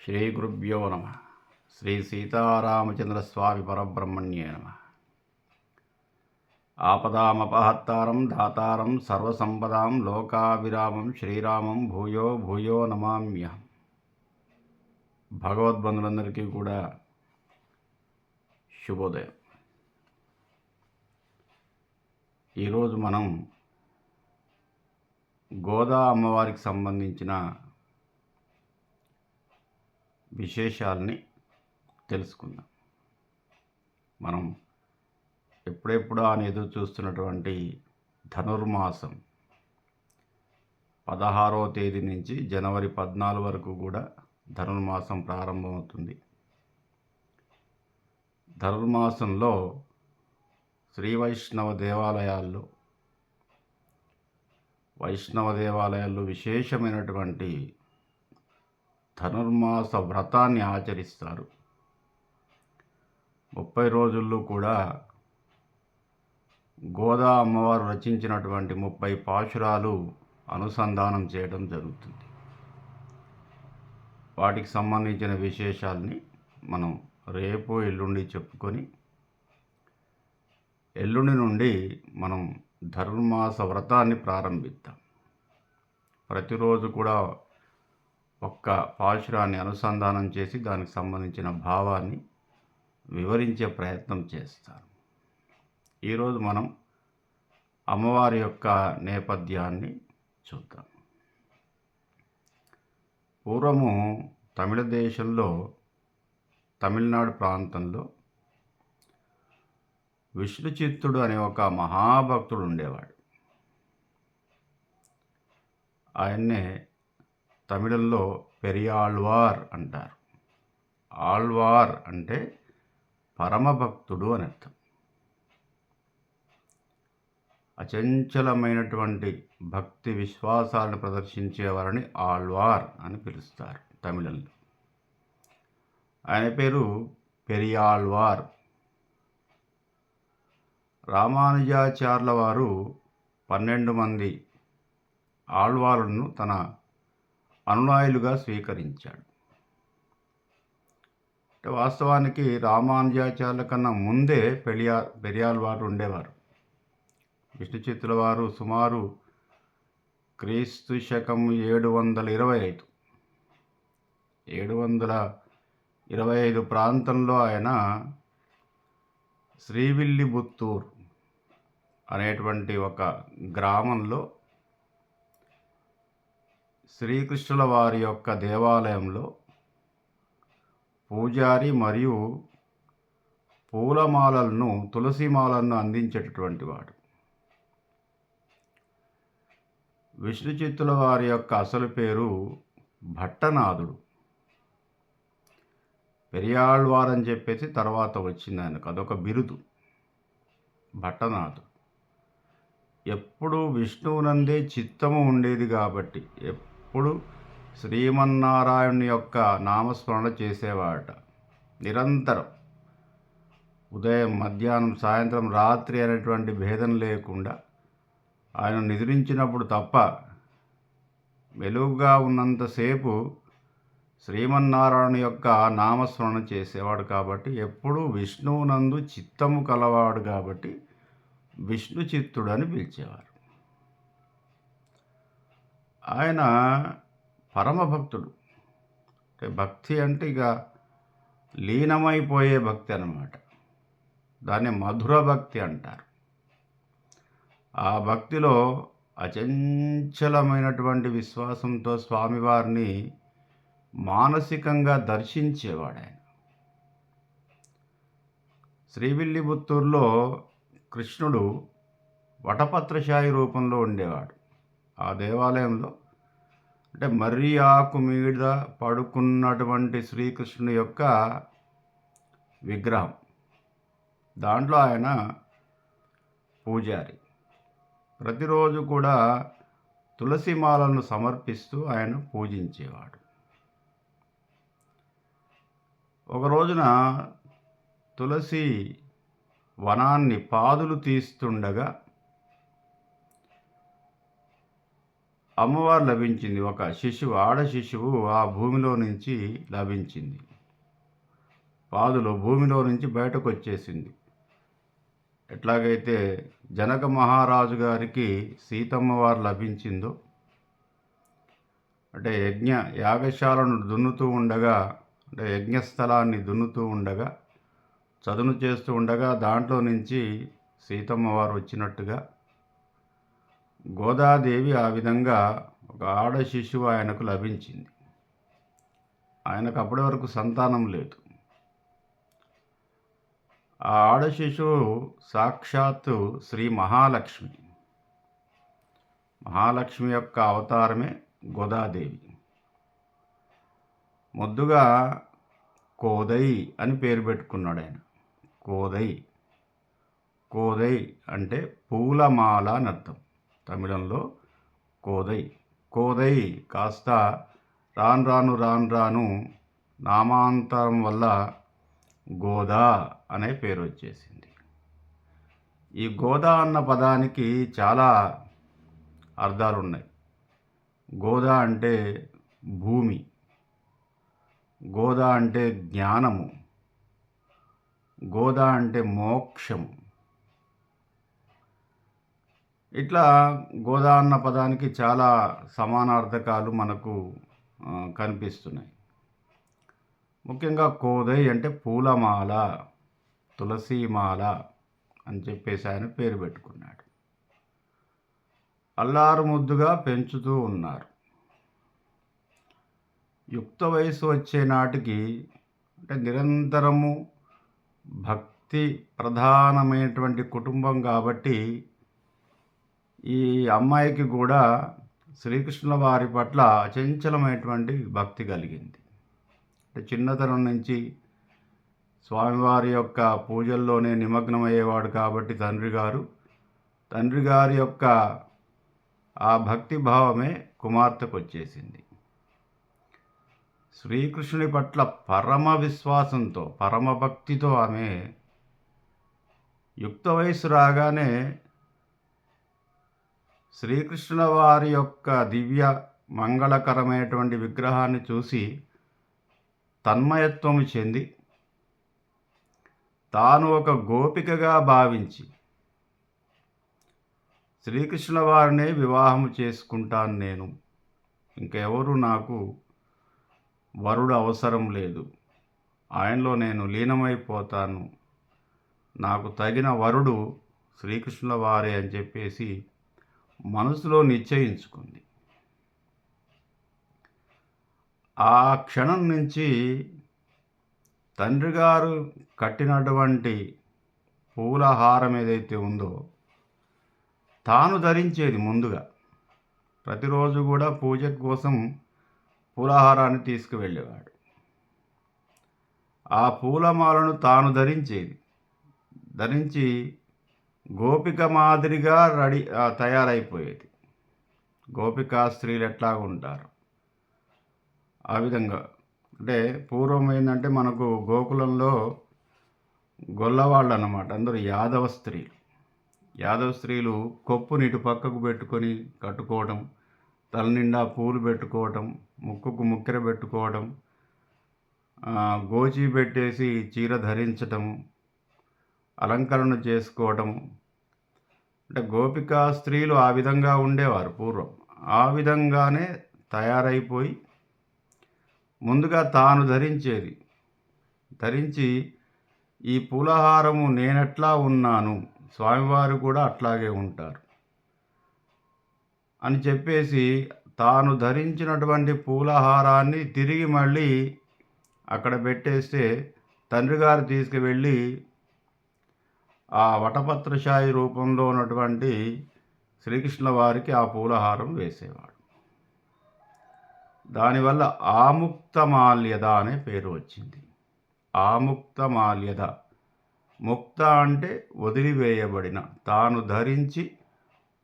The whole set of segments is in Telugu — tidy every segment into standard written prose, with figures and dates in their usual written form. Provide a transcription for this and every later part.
శ్రీ గురుభ్యో నమ. శ్రీ సీతారామచంద్రస్వామి పరబ్రహ్మణ్యే నమ. ఆపదామపహత్తారం ధాతారం సర్వసంపదాం లోకాభిరామం శ్రీరామం భూయో భూయో నమామ్యహం. భగవద్బంధులందరికీ కూడా శుభోదయం. ఈరోజు మనం గోదా అమ్మవారికి సంబంధించిన విశేషాలని తెలుసుకుందాం. మనం ఎప్పుడెప్పుడు అని ఎదురు చూస్తున్నటువంటి ధనుర్మాసం 16వ తేదీ నుంచి జనవరి 14 వరకు కూడా ధనుర్మాసం ప్రారంభమవుతుంది. ధనుర్మాసంలో శ్రీ వైష్ణవ దేవాలయాల్లో విశేషమైనటువంటి ధనుర్మాస వ్రతాన్ని ఆచరిస్తారు. 30 రోజుల్లో కూడా గోదా అమ్మవారు రచించినటువంటి 30 పాశురాలు అనుసంధానం చేయడం జరుగుతుంది. వాటికి సంబంధించిన విశేషాలని మనం రేపు ఎల్లుండి చెప్పుకొని, ఎల్లుండి నుండి మనం ధనుర్మాస వ్రతాన్ని ప్రారంభిద్దాం. ప్రతిరోజు కూడా ఒక్క పాశురాన్ని అనుసంధానం చేసి దానికి సంబంధించిన భావాన్ని వివరించే ప్రయత్నం చేస్తారు. ఈరోజు మనం అమ్మవారి యొక్క నేపథ్యాన్ని చూద్దాం. పూర్వము తమిళ దేశంలో, తమిళనాడు ప్రాంతంలో విష్ణుచిత్తుడు అనే ఒక మహాభక్తుడు ఉండేవాడు. ఆయన్నే తమిళంలో పెరియాళ్వార్ అంటారు. ఆళ్వార్ అంటే పరమభక్తుడు అని అర్థం. అచంచలమైనటువంటి భక్తి విశ్వాసాలను ప్రదర్శించేవారని ఆళ్వార్ అని పిలుస్తారు తమిళంలో. ఆయన పేరు పెరియాళ్వార్. రామానుజాచార్యుల వారు 12 మంది ఆళ్వార్లను తన అనుయాయులుగా స్వీకరించాడు. వాస్తవానికి రామానుజాచార్యుల కన్నా ముందే పెరియాళ్వారు ఉండేవారు. విష్ణుచిత్తుల వారు సుమారు క్రీస్తు శకం 725 ప్రాంతంలో ఆయన శ్రీవిల్లిబుత్తూర్ అనేటువంటి ఒక గ్రామంలో శ్రీకృష్ణుల వారి యొక్క దేవాలయంలో పూజారి మరియు పూలమాలలను, తులసిమాలను అందించేటటువంటి వాడు. విష్ణుచిత్తుల వారి యొక్క అసలు పేరు భట్టనాథుడు. పెరియాళ్వార్ అని చెప్పేసి తర్వాత వచ్చింది ఆయనకు, అదొక బిరుదు. భట్టనాథుడు ఎప్పుడు విష్ణువునందే చిత్తము ఉండేది కాబట్టి ఎప్పుడు శ్రీమన్నారాయణుని యొక్క నామస్మరణ చేసేవాడట. నిరంతరం ఉదయం, మధ్యాహ్నం, సాయంత్రం, రాత్రి అనేటువంటి భేదం లేకుండా ఆయన నిద్రించినప్పుడు తప్ప వెలుగుగా ఉన్నంతసేపు శ్రీమన్నారాయణ యొక్క నామస్మరణ చేసేవాడు. కాబట్టి ఎప్పుడూ విష్ణువునందు చిత్తము కలవాడు కాబట్టి విష్ణు చిత్తుడు అని పిలిచేవారు. ఆయన పరమభక్తుడు. భక్తి అంటే ఇక లీనమైపోయే భక్తి అన్నమాట. దాన్ని మధుర భక్తి అంటారు. ఆ భక్తిలో అచంచలమైనటువంటి విశ్వాసంతో స్వామివారిని మానసికంగా దర్శించేవాడు ఆయన. శ్రీవిల్లిబుత్తూరులో కృష్ణుడు వటపత్రశాయి రూపంలో ఉండేవాడు. ఆ దేవాలయంలో అంటే మర్రి ఆకు మీద పడుకున్నటువంటి శ్రీకృష్ణుని యొక్క విగ్రహం, దాంట్లో ఆయన పూజారి. ప్రతిరోజు కూడా తులసిమాలను సమర్పిస్తూ ఆయన పూజించేవాడు. ఒక రోజున తులసి వనాన్ని పాదులు తీస్తుండగా అమ్మవారు లభించింది. ఒక శిశువు, ఆడ శిశువు ఆ భూమిలో నుంచి లభించింది. పాదులో భూమిలో నుంచి బయటకొచ్చేసింది. ఎట్లాగైతే జనక మహారాజు గారికి సీతమ్మ వారు లభించిందో, అంటే యాగశాలను దున్నుతూ ఉండగా, అంటే యజ్ఞస్థలాన్ని దున్నుతూ ఉండగా, చదును చేస్తూ ఉండగా దాంట్లో నుంచి సీతమ్మ వారు వచ్చినట్టుగా గోదాదేవి ఆ విధంగా ఒక ఆడ శిశువు ఆయనకు లభించింది. ఆయనకు అప్పటి వరకు సంతానం లేదు. ఆ ఆడ శిశువు సాక్షాత్తు శ్రీ మహాలక్ష్మి. మహాలక్ష్మి యొక్క అవతారమే గోదాదేవి. ముద్దుగా కోదై అని పేరు పెట్టుకున్నాడు ఆయన. కోదై. కోదై అంటే పూలమాల అని అర్థం. తమిళంలో కోదై. కోదై కాస్త రాను రాను నామాంతరం వల్ల గోదా అనే పేరు వచ్చేసింది. ఈ గోదా అన్న పదానికి చాలా అర్థాలు ఉన్నాయి. గోదా అంటే భూమి, గోదా అంటే జ్ఞానము, గోదా అంటే మోక్షము. ఇట్లా గోదా అన్న పదానికి చాలా సమానార్థకాలు మనకు కనిపిస్తున్నాయి. ముఖ్యంగా కోదై అంటే పూలమాల, తులసీమాల అని చెప్పేసి ఆయన పేరు పెట్టుకున్నాడు. అల్లారు ముద్దుగా పెంచుతూ ఉన్నారు. యుక్త వయసు వచ్చే నాటికి, అంటే నిరంతరము భక్తి ప్రధానమైనటువంటి కుటుంబం కాబట్టి ఈ అమ్మాయికి కూడా శ్రీకృష్ణుల వారి పట్ల అచంచలమైనటువంటి భక్తి కలిగింది. అంటే చిన్నతనం నుంచి స్వామివారి యొక్క పూజల్లోనే నిమగ్నమయ్యేవాడు కాబట్టి తండ్రి గారి యొక్క ఆ భక్తి భావమే కుమార్తెకు వచ్చేసింది. శ్రీకృష్ణుని పట్ల పరమ విశ్వాసంతో, పరమ భక్తితో ఆమె యుక్త వయసు రాగానే శ్రీకృష్ణుల వారి యొక్క దివ్య మంగళకరమైనటువంటి విగ్రహాన్ని చూసి తన్మయత్వము చెంది తాను ఒక గోపికగా భావించి శ్రీకృష్ణుల వారినే వివాహం చేసుకుంటాను, నేను ఇంకెవరు నాకు వరుడు అవసరం లేదు, ఆయనలో నేను లీనమైపోతాను, నాకు తగిన వరుడు శ్రీకృష్ణుల వారే అని చెప్పేసి మనసులో నిశ్చయించుకుంది. ఆ క్షణం నుంచి తండ్రి గారు కట్టినటువంటి పూలహారం ఏదైతే ఉందో తాను ధరించేది. ముందుగా ప్రతిరోజు కూడా పూజ కోసం పూలహారాన్ని తీసుకువెళ్ళేవాడు. ఆ పూలమాలను తాను ధరించి గోపిక మాదిరిగా తయారైపోయేది. గోపికా స్త్రీలు ఎట్లా ఉంటారు ఆ విధంగా. అంటే పూర్వం ఏంటంటే మనకు గోకులంలో గొల్లవాళ్ళు అన్నమాట, అందరూ యాదవ స్త్రీలు కొప్పుని ఇటు పక్కకు పెట్టుకొని కట్టుకోవడం, తల నిండా పూలు పెట్టుకోవడం, ముక్కుకు ముక్కెర పెట్టుకోవడం, గోచి పెట్టేసి చీర ధరించటం, అలంకరణ చేసుకోవడం. అంటే గోపికా స్త్రీలు ఆ విధంగా ఉండేవారు పూర్వం. ఆ విధంగానే తయారైపోయి ముందుగా తాను ధరించి ఈ పూలహారము నేనెట్లా ఉన్నాను, స్వామివారు కూడా అట్లాగే ఉంటారు అని చెప్పేసి తాను ధరించినటువంటి పూలహారాన్ని తిరిగి మళ్ళీ అక్కడ పెట్టేస్తే తండ్రి గారు తీసుకువెళ్ళి ఆ వటపత్రశాయి రూపంలో ఉన్నటువంటి శ్రీకృష్ణుల వారికి ఆ పూలహారం వేసేవాడు. దానివల్ల ఆముక్తమాల్యద అనే పేరు వచ్చింది. ఆముక్తమాల్యద. ముక్త అంటే వదిలివేయబడిన, తాను ధరించి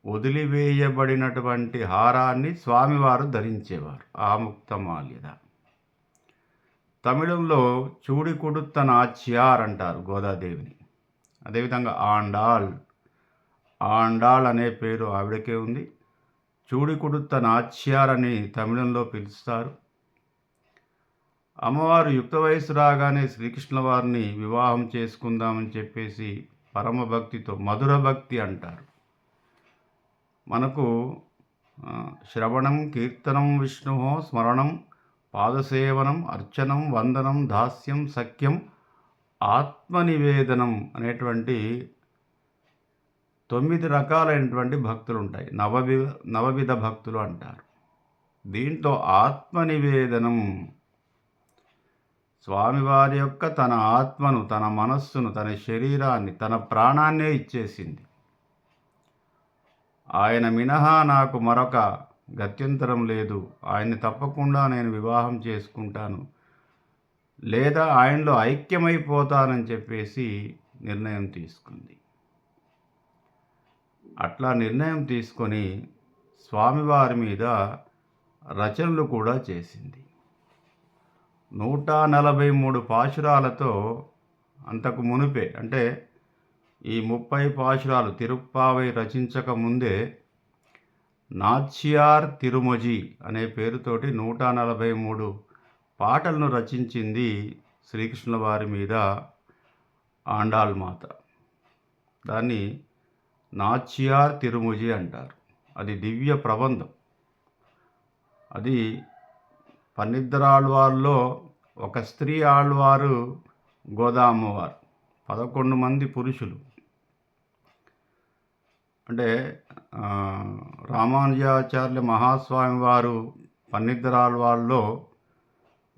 వదిలివేయబడినటువంటి హారాన్ని స్వామివారు ధరించేవారు. ఆముక్తమాల్యద. తమిళంలో చూడి కుడుత్త నాచ్యార్ అంటారు గోదాదేవిని. అదేవిధంగా ఆండాళ్ అనే పేరు ఆవిడకే ఉంది. చూడి కుడుత నాచ్యారని తమిళంలో పిలుస్తారు. అమ్మవారు యుక్త వయసు రాగానే శ్రీకృష్ణుల వారిని వివాహం చేసుకుందామని చెప్పేసి పరమ భక్తితో, మధుర భక్తి అంటారు. మనకు శ్రవణం, కీర్తనం విష్ణు, స్మరణం, పాదసేవనం, అర్చనం, వందనం, దాస్యం, సఖ్యం, ఆత్మనివేదనం అనేటువంటి 9 రకాలైనటువంటి భక్తులు ఉంటాయి. నవవిధ భక్తులు అంటారు. దీంట్లో ఆత్మనివేదనం స్వామివారి యొక్క తన ఆత్మను, తన మనస్సును, తన శరీరాన్ని, తన ప్రాణాన్నే ఇచ్చేసింది. ఆయన మినహా నాకు మరొక గత్యంతరం లేదు, ఆయన్ని తప్పకుండా నేను వివాహం చేసుకుంటాను, లేదా ఆయనలో ఐక్యమైపోతానని చెప్పేసి నిర్ణయం తీసుకుంది. అట్లా నిర్ణయం తీసుకొని స్వామివారి మీద రచనలు కూడా చేసింది. 143 పాశురాలతో అంతకు మునుపే, అంటే ఈ 30 పాశురాలు తిరుప్పావై రచించక ముందే నాచ్యార్ తిరుమొజి అనే పేరుతోటి 143 పాటలను రచించింది శ్రీకృష్ణుల వారి మీద ఆండాళ్ మాత. దాన్ని నాచ్యార్ తిరుమొజి అంటారు. అది దివ్య ప్రబంధం. అది 12 ఆళ్వార్లో ఒక స్త్రీ ఆళ్వారు గోదామ్మవారు, 11 మంది పురుషులు. అంటే రామానుజాచార్య మహాస్వామి వారు 12 ఆళ్వార్లో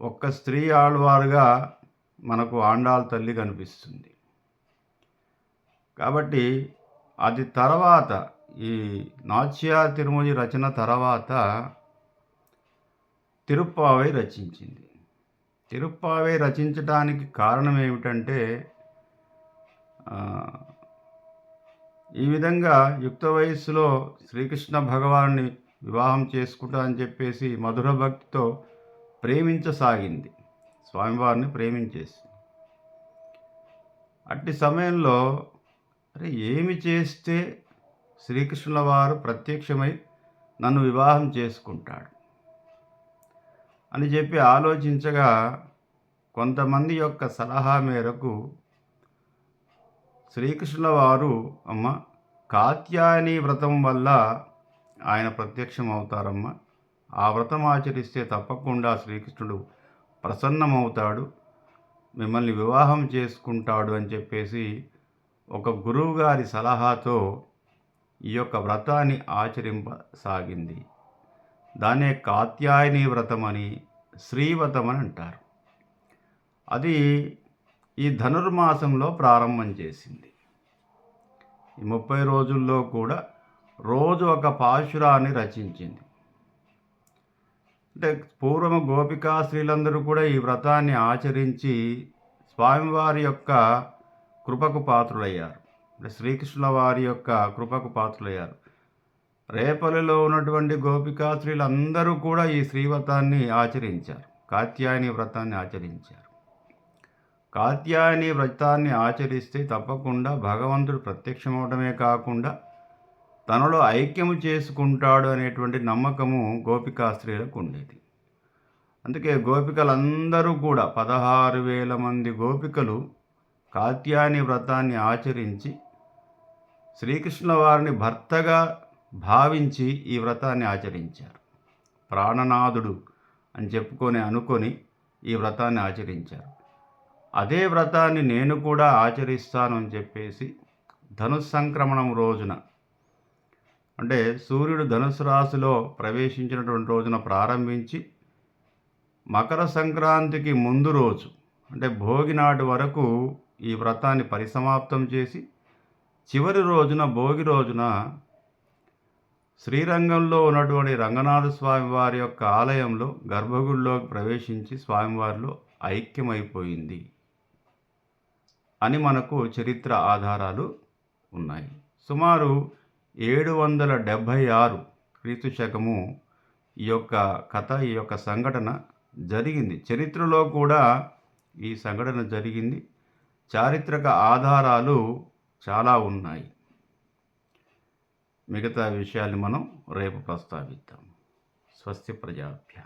ఒక్క స్త్రీ ఆళ్వారుగా మనకు ఆండాళ్ తల్లి కనిపిస్తుంది. కాబట్టి అది తర్వాత, ఈ నాచ్యార్ తిరుమొజి రచన తర్వాత తిరుప్పావై రచించింది. తిరుప్పావై రచించడానికి కారణం ఏమిటంటే, ఈ విధంగా యుక్త వయస్సులో శ్రీకృష్ణ భగవాన్ని వివాహం చేసుకుంటా అని చెప్పేసి మధుర భక్తితో ప్రేమించసాగింది, స్వామివారిని ప్రేమించేసి. అట్టి సమయంలో అరే ఏమి చేస్తే శ్రీకృష్ణుల వారు ప్రత్యక్షమై నన్ను వివాహం చేసుకుంటాడు అని చెప్పి ఆలోచించగా, కొంతమంది యొక్క సలహా మేరకు శ్రీకృష్ణుల వారు, అమ్మ కాత్యాయని వ్రతం వల్ల ఆయన ప్రత్యక్షం అవుతారమ్మ, ఆ వ్రతం ఆచరిస్తే తప్పకుండా శ్రీకృష్ణుడు ప్రసన్నమవుతాడు, మిమ్మల్ని వివాహం చేసుకుంటాడు అని చెప్పేసి ఒక గురువుగారి సలహాతో ఈ యొక్క వ్రతాన్ని ఆచరింపసాగింది. దాన్నే కాత్యాయని వ్రతం అని, శ్రీవ్రతం అని అంటారు. అది ఈ ధనుర్మాసంలో ప్రారంభం చేసింది. ఈ 30 రోజుల్లో కూడా రోజు ఒక పాశురాన్ని రచించింది. అంటే పూర్వము గోపికా స్త్రీలందరూ కూడా ఈ వ్రతాన్ని ఆచరించి స్వామివారి యొక్క కృపకు పాత్రులయ్యారు. అంటే శ్రీకృష్ణుల వారి యొక్క కృపకు పాత్రులయ్యారు. రేపల్లిలో ఉన్నటువంటి గోపికా స్త్రీలందరూ కూడా ఈ శ్రీవ్రతాన్ని ఆచరించారు, కాత్యాయని వ్రతాన్ని ఆచరించారు. కాత్యాయని వ్రతాన్ని ఆచరిస్తే తప్పకుండా భగవంతుడు ప్రత్యక్షమవడమే కాకుండా తనలో ఐక్యము చేసుకుంటాడు అనేటువంటి నమ్మకము గోపికా స్త్రీలకు ఉండేది. అందుకే గోపికలందరూ కూడా 16,000 మంది గోపికలు కాత్యాయని వ్రతాన్ని ఆచరించి శ్రీకృష్ణుల వారిని భర్తగా భావించి ఈ వ్రతాన్ని ఆచరించారు. ప్రాణనాథుడు అని అనుకొని ఈ వ్రతాన్ని ఆచరించారు. అదే వ్రతాన్ని నేను కూడా ఆచరిస్తాను అని చెప్పేసి ధనుస్సంక్రమణం రోజున, అంటే సూర్యుడు ధనుసు రాశిలో ప్రవేశించినటువంటి రోజున ప్రారంభించి మకర సంక్రాంతికి ముందు రోజు, అంటే భోగి నాటి వరకు ఈ వ్రతాన్ని పరిసమాప్తం చేసి చివరి రోజున, భోగి రోజున శ్రీరంగంలో ఉన్నటువంటి రంగనాథ స్వామి వారి యొక్క ఆలయంలో గర్భగుడిలోకి ప్రవేశించి స్వామివారిలో ఐక్యమైపోయింది అని మనకు చరిత్ర ఆధారాలు ఉన్నాయి. సుమారు 776 క్రీస్తు శకము ఈ యొక్క కథ, ఈ యొక్క సంఘటన జరిగింది. చరిత్రలో కూడా ఈ సంఘటన జరిగింది. చారిత్రక ఆధారాలు చాలా ఉన్నాయి. మిగతా విషయాన్ని మనం రేపు ప్రస్తావిద్దాం. స్వస్తి ప్రజాభ్య.